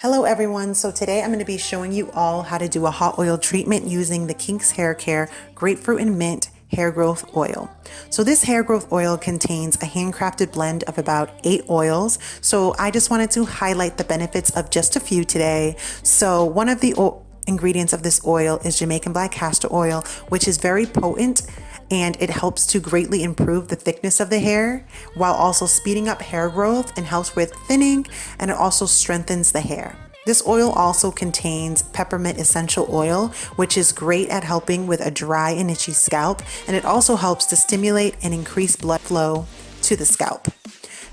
Hello everyone, so today I'm going to be showing you all how to do a hot oil treatment using the KINKS Hair Care Grapefruit and Mint Hair Growth Oil. So this hair growth oil contains a handcrafted blend of about 8 oils, so I just wanted to highlight the benefits of just a few today. So one of the ingredients of this oil is Jamaican black castor oil, which is very potent and it helps to greatly improve the thickness of the hair while also speeding up hair growth and helps with thinning, and it also strengthens the hair. This oil also contains peppermint essential oil, which is great at helping with a dry and itchy scalp, and it also helps to stimulate and increase blood flow to the scalp.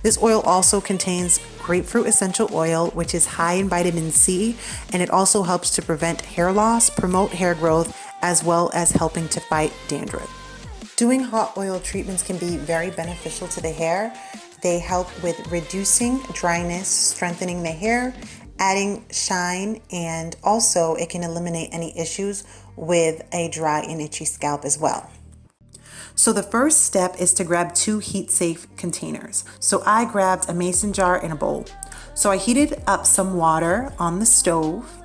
This oil also contains grapefruit essential oil, which is high in vitamin C, and it also helps to prevent hair loss, promote hair growth, as well as helping to fight dandruff. Doing hot oil treatments can be very beneficial to the hair. They help with reducing dryness, strengthening the hair, adding shine, and also it can eliminate any issues with a dry and itchy scalp as well. So the first step is to grab 2 heat-safe containers. So I grabbed a mason jar and a bowl. So I heated up some water on the stove,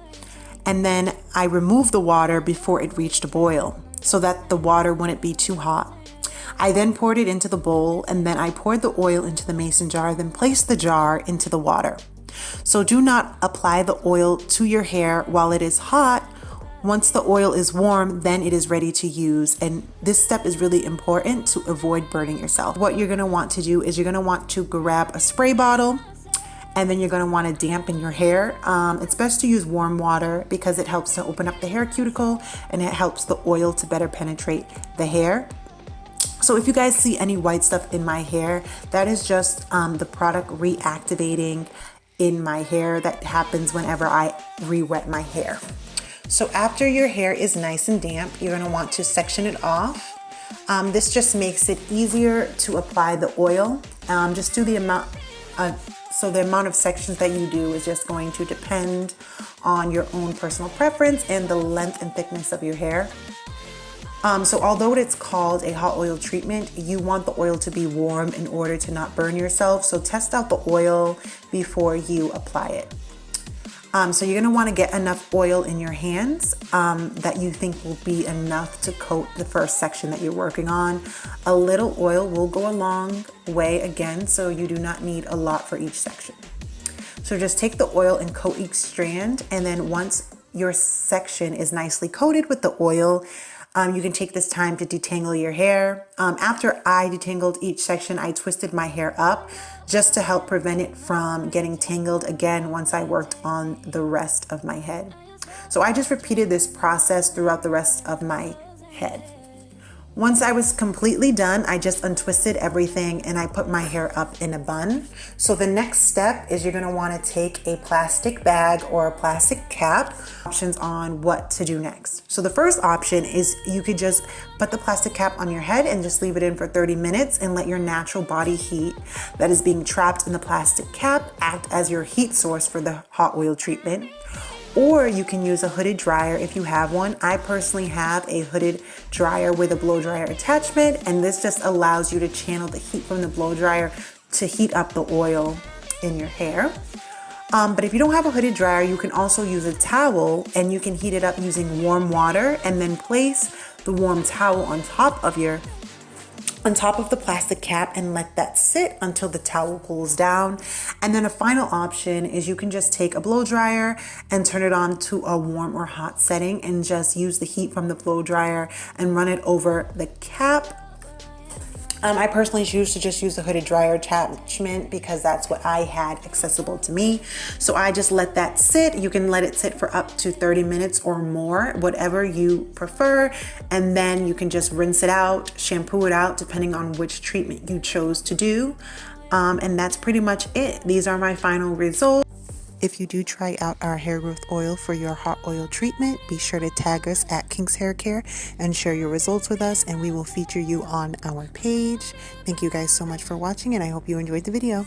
and then I removed the water before it reached a boil, so that the water wouldn't be too hot. I then poured it into the bowl, and then I poured the oil into the mason jar, then placed the jar into the water. So do not apply the oil to your hair while it is hot. Once the oil is warm, then it is ready to use. And this step is really important to avoid burning yourself. What you're gonna want to do is you're gonna want to grab a spray bottle, and then you're going to want to dampen your hair. It's best to use warm water because it helps to open up the hair cuticle and it helps the oil to better penetrate the hair. So if you guys see any white stuff in my hair, that is just the product reactivating in my hair that happens whenever I re-wet my hair. So after your hair is nice and damp, you're going to want to section it off. This just makes it easier to apply the oil. Just do the amount So the amount of sections that you do is just going to depend on your own personal preference and the length and thickness of your hair. So although it's called a hot oil treatment, you want the oil to be warm in order to not burn yourself. So test out the oil before you apply it. So you're gonna wanna get enough oil in your hands that you think will be enough to coat the first section that you're working on. A little oil will go a long way again, so you do not need a lot for each section. So just take the oil and coat each strand, and then once your section is nicely coated with the oil, you can take this time to detangle your hair. After I detangled each section, I twisted my hair up just to help prevent it from getting tangled again once I worked on the rest of my head. So I just repeated this process throughout the rest of my head. Once I was completely done, I just untwisted everything and I put my hair up in a bun. So the next step is you're gonna wanna take a plastic bag or a plastic cap. Options on what to do next. So the first option is you could just put the plastic cap on your head and just leave it in for 30 minutes and let your natural body heat that is being trapped in the plastic cap act as your heat source for the hot oil treatment. Or you can use a hooded dryer if you have one. I personally have a hooded dryer with a blow dryer attachment, and this just allows you to channel the heat from the blow dryer to heat up the oil in your hair. But if you don't have a hooded dryer, you can also use a towel and you can heat it up using warm water and then place the warm towel on top of the plastic cap and let that sit until the towel cools down. And then a final option is you can just take a blow dryer and turn it on to a warm or hot setting and just use the heat from the blow dryer and run it over the cap. I personally choose to just use the hooded dryer attachment because that's what I had accessible to me. So I just let that sit. You can let it sit for up to 30 minutes or more, whatever you prefer. And then you can just rinse it out, shampoo it out, depending on which treatment you chose to do. And that's pretty much it. These are my final results. If you do try out our hair growth oil for your hot oil treatment, be sure to tag us at KINKS Hair Care and share your results with us, and we will feature you on our page. Thank you guys so much for watching, and I hope you enjoyed the video.